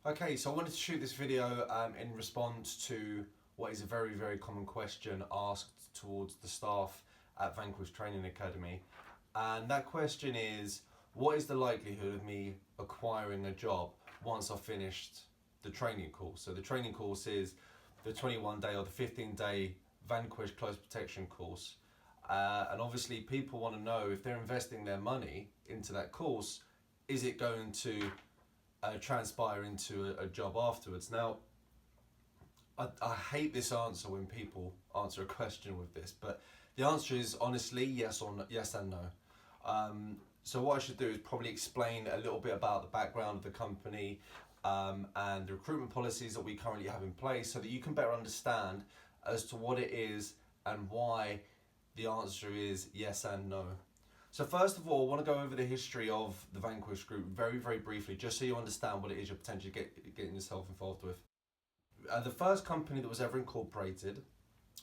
Okay, so I wanted to shoot this video in response to what is a very, very common question asked towards the staff at Vanquish Training Academy. And that question is, what is the likelihood of me acquiring a job once I've finished the training course? So the training course is the 21-day or the 15-day Vanquish Close Protection course. And obviously people want to know, if they're investing their money into that course, is it going to transpire into a job afterwards? Now, I hate this answer when people answer a question with this, but the answer is honestly yes or no, yes and no. So what I should do is probably explain a little bit about the background of the company and the recruitment policies that we currently have in place, so that you can better understand as to what it is and why the answer is yes and no. So first of all, I want to go over the history of the Vanquish Group very, very briefly, just so you understand what it is you're potentially getting yourself involved with. The first company that was ever incorporated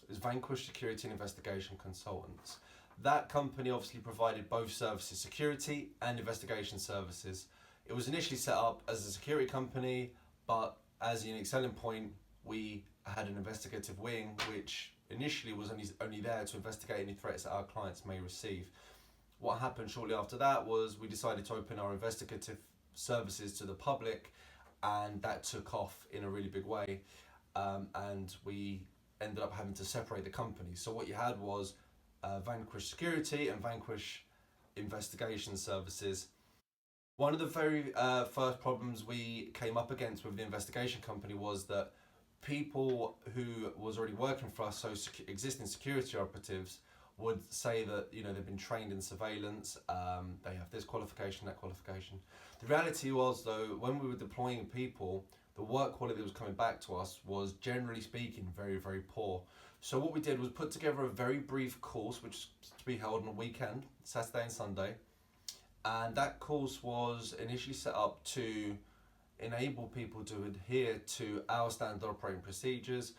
was Vanquish Security and Investigation Consultants. That company obviously provided both services, security and investigation services. It was initially set up as a security company, but as a unique selling point, we had an investigative wing, which initially was only there to investigate any threats that our clients may receive. What happened shortly after that was we decided to open our investigative services to the public, and that took off in a really big way, and we ended up having to separate the companies. So what you had was Vanquish Security and Vanquish Investigation Services. One of the very first problems we came up against with the investigation company was that people who was already working for us, so existing security operatives, would say that they've been trained in surveillance, they have this qualification, that qualification. The reality was, though, when we were deploying people, the work quality that was coming back to us was, generally speaking, very, very poor. So what we did was put together a very brief course, which is to be held on a weekend, Saturday and Sunday, and that course was initially set up to enable people to adhere to our standard operating procedures,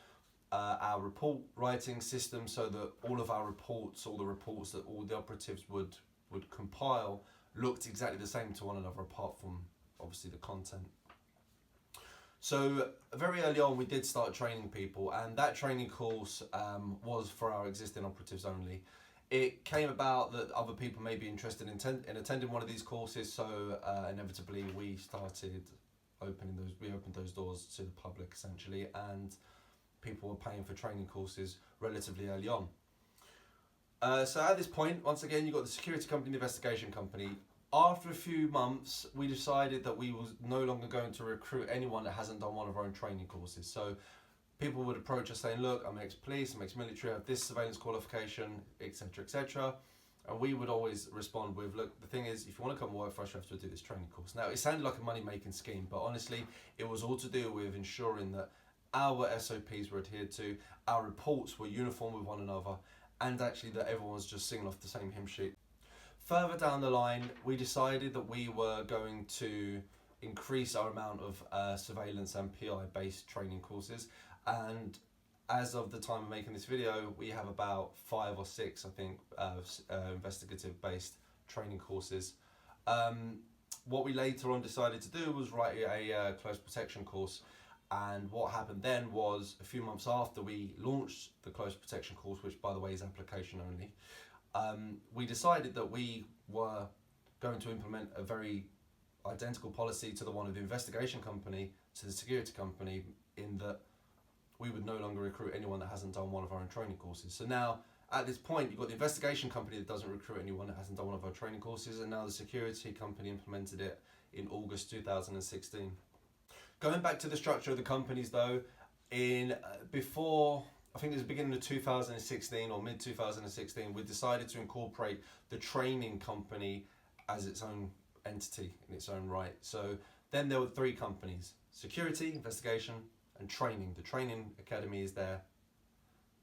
our report writing system, so that all of our reports, all the reports that all the operatives would compile, looked exactly the same to one another, apart from obviously the content. So very early on we did start training people, and that training course was for our existing operatives only. It came about that other people may be interested in attending one of these courses, so inevitably we opened those doors to the public essentially, and people were paying for training courses relatively early on. So at this point, once again, you've got the security company, the investigation company. After a few months, we decided that we were no longer going to recruit anyone that hasn't done one of our own training courses. So people would approach us saying, look, I'm ex-police, I'm ex-military, I have this surveillance qualification, etc., etc. And we would always respond with, look, the thing is, if you want to come and work for us, you have to do this training course. Now, it sounded like a money-making scheme, but honestly, it was all to do with ensuring that our SOPs were adhered to, our reports were uniform with one another, and actually that everyone was just singing off the same hymn sheet. Further down the line, we decided that we were going to increase our amount of surveillance and PI-based training courses, and as of the time of making this video, we have about 5 or 6, I think, investigative-based training courses. What we later on decided to do was write a close protection course. And what happened then was, a few months after we launched the close protection course, which by the way is application only, we decided that we were going to implement a very identical policy to the one of the investigation company, to the security company, in that we would no longer recruit anyone that hasn't done one of our own training courses. So now, at this point, you've got the investigation company that doesn't recruit anyone that hasn't done one of our training courses, and now the security company implemented it in August 2016. Going back to the structure of the companies though, before, I think it was the beginning of 2016 or mid-2016, we decided to incorporate the training company as its own entity in its own right. So then there were 3 companies: security, investigation, and training. The training academy is there,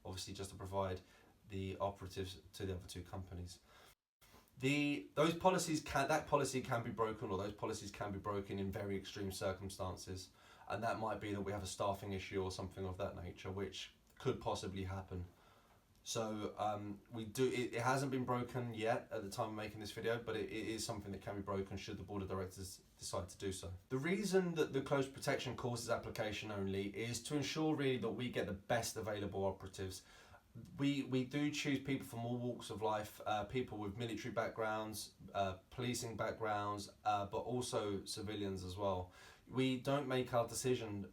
obviously, just to provide the operatives to the other 2 companies. That policy can be broken, or those policies can be broken in very extreme circumstances, and that might be that we have a staffing issue or something of that nature, which could possibly happen. So it hasn't been broken yet at the time of making this video, but it is something that can be broken should the board of directors decide to do so. The reason that the close protection course is application only is to ensure really that we get the best available operatives. We do choose people from all walks of life, people with military backgrounds, policing backgrounds, but also civilians as well. We don't make our decision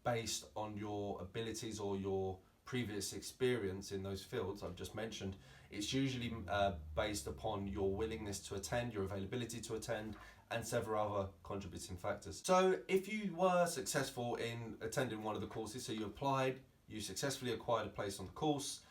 based on your abilities or your previous experience in those fields I've just mentioned. It's usually based upon your willingness to attend, your availability to attend, and several other contributing factors. So if you were successful in attending one of the courses, so you applied, you successfully acquired a place on the course,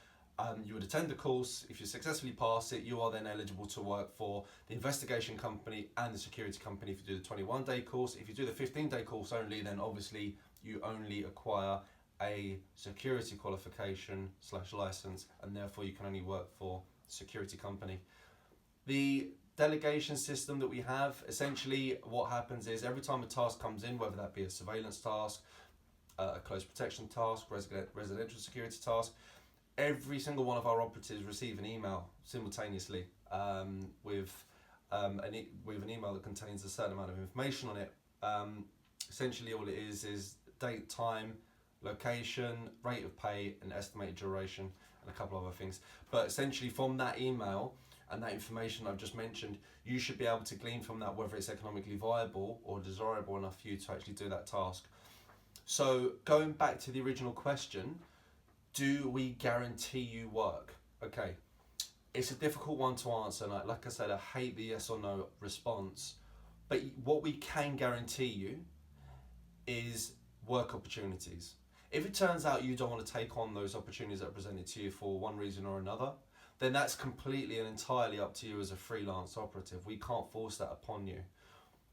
you would attend the course. If you successfully pass it, you are then eligible to work for the investigation company and the security company if you do the 21-day course. If you do the 15-day course only, then obviously you only acquire a security qualification / license, and therefore you can only work for the security company. The delegation system that we have, essentially what happens is every time a task comes in, whether that be a surveillance task, a close protection task, residential security task, every single one of our operatives receive an email simultaneously with an email that contains a certain amount of information on it. Essentially all it is date, time, location, rate of pay, and estimated duration, and a couple of other things. But essentially from that email and that information I've just mentioned, you should be able to glean from that whether it's economically viable or desirable enough for you to actually do that task. So going back to the original question, do we guarantee you work? Okay, it's a difficult one to answer, and like I said, I hate the yes or no response, but what we can guarantee you is work opportunities. If it turns out you don't want to take on those opportunities that are presented to you for one reason or another, then that's completely and entirely up to you as a freelance operative. We can't force that upon you.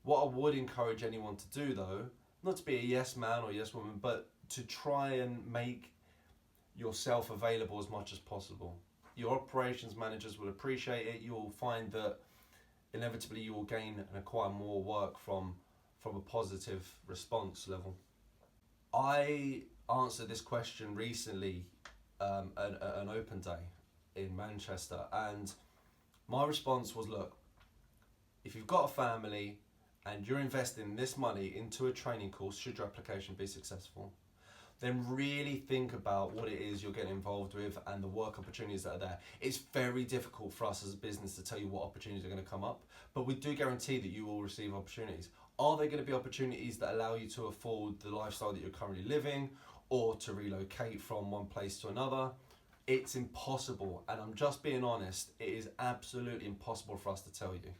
What I would encourage anyone to do though, not to be a yes man or yes woman, but to try and make yourself available as much as possible. Your operations managers will appreciate it. You will find that inevitably you will gain and acquire more work from a positive response level. I answered this question recently at an open day in Manchester, and my response was, look, if you've got a family and you're investing this money into a training course, should your application be successful, then really think about what it is you're getting involved with and the work opportunities that are there. It's very difficult for us as a business to tell you what opportunities are going to come up, but we do guarantee that you will receive opportunities. Are there going to be opportunities that allow you to afford the lifestyle that you're currently living, or to relocate from one place to another? It's impossible, and I'm just being honest, it is absolutely impossible for us to tell you.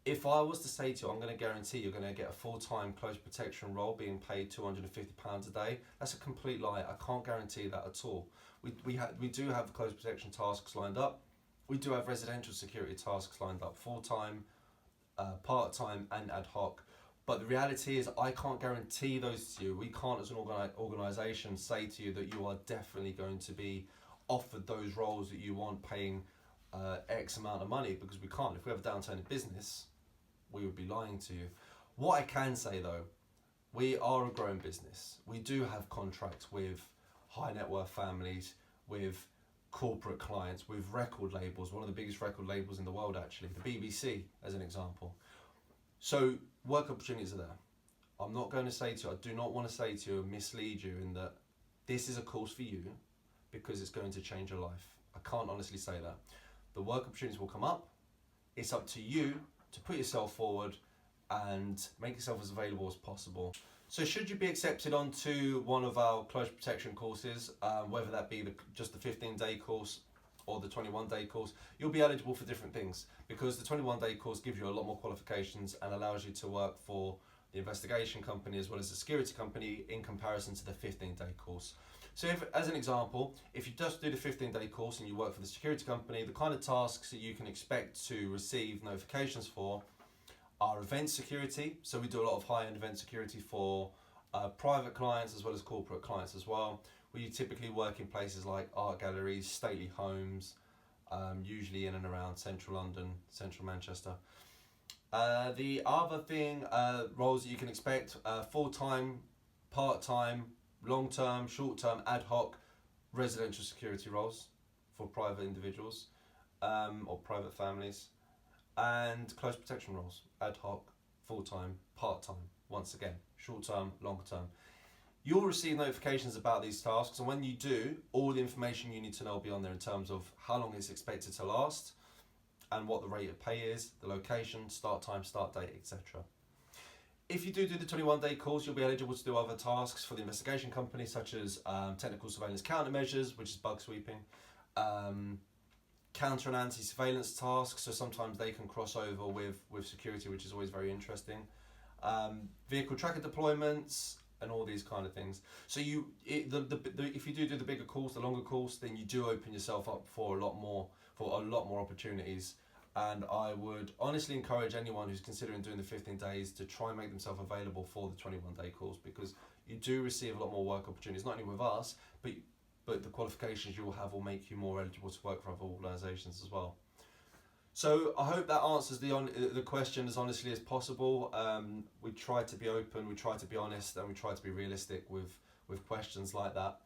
If I was to say to you, I'm going to guarantee you're going to get a full-time close protection role being paid £250 a day, that's a complete lie. I can't guarantee that at all. We do have close protection tasks lined up. We do have residential security tasks lined up, full-time, part-time and ad hoc. But the reality is I can't guarantee those to you. We can't as an organisation say to you that you are definitely going to be offered those roles that you want paying X amount of money, because we can't. If we have a downturn in business, we would be lying to you. What I can say though, we are a growing business. We do have contracts with high net worth families, with corporate clients, with record labels, one of the biggest record labels in the world actually, the BBC as an example. So work opportunities are there. I'm not going to say to you, I do not want to say to you and mislead you in that this is a course for you because it's going to change your life. I can't honestly say that. The work opportunities will come up. It's up to you to put yourself forward and make yourself as available as possible. So should you be accepted onto one of our close protection courses, whether that be just the 15-day course or the 21-day course, you'll be eligible for different things, because the 21-day course gives you a lot more qualifications and allows you to work for the investigation company as well as the security company in comparison to the 15-day course. So if, as an example, if you just do the 15-day course and you work for the security company, the kind of tasks that you can expect to receive notifications for are event security. So we do a lot of high-end event security for private clients as well as corporate clients as well. We typically work in places like art galleries, stately homes, usually in and around central London, central Manchester. The other thing, roles that you can expect, full-time, part-time, long-term, short-term, ad hoc, residential security roles. for private individuals or private families, and close protection roles, ad hoc, full-time, part-time, once again, short-term, long-term. You'll receive notifications about these tasks, and when you do, all the information you need to know will be on there in terms of how long it's expected to last and what the rate of pay is, the location, start time, start date, etc. If you do the 21-day course, you'll be eligible to do other tasks for the investigation company, such as technical surveillance countermeasures, which is bug sweeping, counter and anti-surveillance tasks, so sometimes they can cross over with security, which is always very interesting, vehicle tracker deployments, and all these kind of things. So if you do the bigger course, the longer course, then you do open yourself up for a lot more opportunities. And I would honestly encourage anyone who's considering doing the 15 days to try and make themselves available for the 21-day course, because you do receive a lot more work opportunities, not only with us, but the qualifications you will have will make you more eligible to work for other organisations as well. So I hope that answers the question as honestly as possible. We try to be open, we try to be honest, and we try to be realistic with questions like that.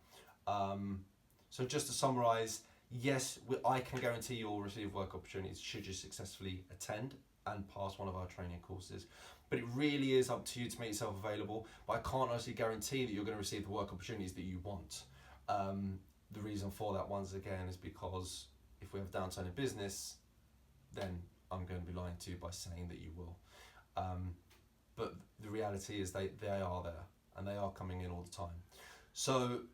So just to summarise, yes, I can guarantee you will receive work opportunities should you successfully attend and pass one of our training courses. But it really is up to you to make yourself available. But I can't honestly guarantee that you're going to receive the work opportunities that you want. The reason for that, once again, is because if we have a downturn in business, then I'm going to be lying to you by saying that you will. But the reality is they are there, and they are coming in all the time. So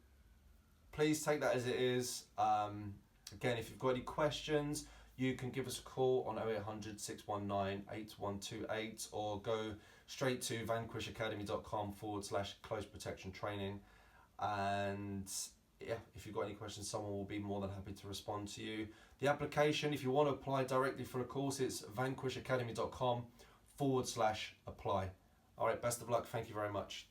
please take that as it is. Again, if you've got any questions, you can give us a call on 0800 619 8128 or go straight to vanquishacademy.com/close protection training. And yeah, if you've got any questions, someone will be more than happy to respond to you. The application, if you want to apply directly for a course, it's vanquishacademy.com/apply. All right, best of luck. Thank you very much.